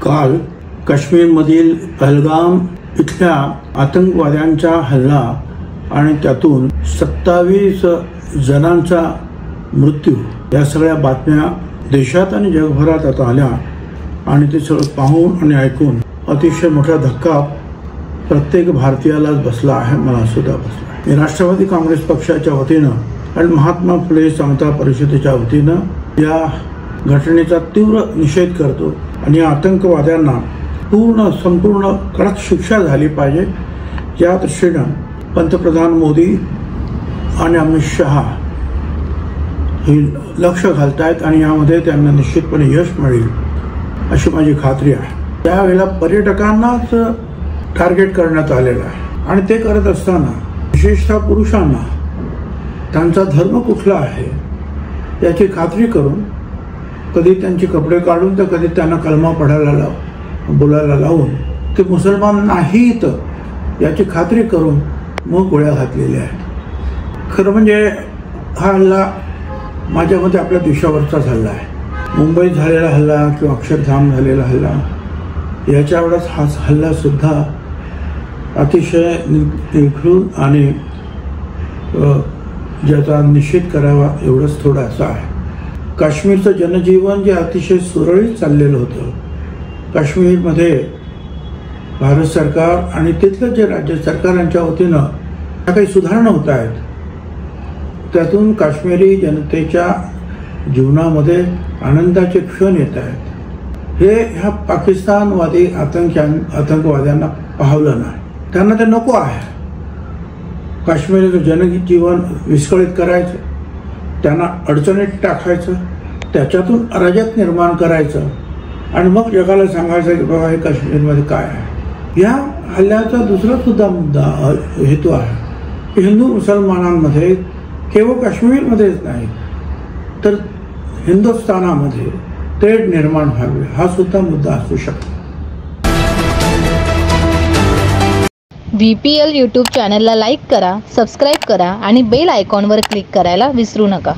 काल काश्मीरमधील पहलगाम इथल्या आतंकवाद्यांचा हल्ला आणि त्यातून 27 जणांचा मृत्यू या सगळ्या बातम्या देशात आणि जगभरात आता आल्या आणि ते सगळं पाहून आणि ऐकून अतिशय मोठा धक्का प्रत्येक भारतीयालाच बसला आहे, मला सुद्धा बसला आहे। मी राष्ट्रवादी काँग्रेस पक्षाच्या वतीनं आणि महात्मा फुले समता परिषदेच्या वतीनं या घटनेचा तीव्र निषेध करतो आणि या आतंकवाद्यांना संपूर्ण कडक शिक्षा झाली पाहिजे या दृष्टीनं पंतप्रधान मोदी आणि अमित शहा हे लक्ष घालतायत आणि यामध्ये त्यांना निश्चितपणे यश मिळेल अशी माझी खात्री आहे। त्यावेळेला पर्यटकांनाच टार्गेट करण्यात आलेलं आहे आणि ते करत असताना विशेषतः पुरुषांना त्यांचा धर्म कुठला आहे याची खात्री करून कधी त्यांचे कपडे काढून तर कधी त्यांना कलमा पढायला बोलायला लावून ते मुसलमान नाहीत याची खात्री करून मग गोळ्या घातलेल्या आहेत। खरं म्हणजे हा हल्ला माझ्या मते आपल्या देशावरचाच हल्ला आहे। मुंबईत झालेला हल्ला किंवा अक्षरधाम झालेला हल्ला याच्यावरच हा हल्ला सुद्धा अतिशय निखळून आणि ज्याचा निषेध करावा एवढंच थोडासा आहे। काश्मीरचं जनजीवन जे अतिशय सुरळीत चाललेलं होतं, काश्मीरमध्ये भारत सरकार आणि तिथलं जे राज्य सरकारांच्या वतीनं काही सुधारणा होत आहेत, त्यातून काश्मीरी जनतेच्या जीवनामध्ये आनंदाचे क्षण येत आहेत। हे ह्या पाकिस्तानवादी आतंकवाद्यांना पाहवलं नाही, त्यांना ते नको आहे। काश्मीरचं जनजीवन विस्कळीत करायचं, त्यांना अडचणीत टाकायचं, त्याच्यातून अराजक निर्माण करायचं आणि मग जगाला सांगायचं की बाबा हे काश्मीरमध्ये काय आहे। या हल्ल्याचा दुसरा सुद्धा मुद्दा हेतू आहे की हिंदू मुसलमानांमध्ये केवळ काश्मीरमध्येच नाही तर हिंदुस्थानामध्ये तेढ निर्माण व्हावे हा सुद्धा मुद्दा असू शकतो। VPL YouTube चॅनलला लाईक करा, सबस्क्राईब करा आणि बेल आयकॉनवर क्लिक करायला विसरू नका।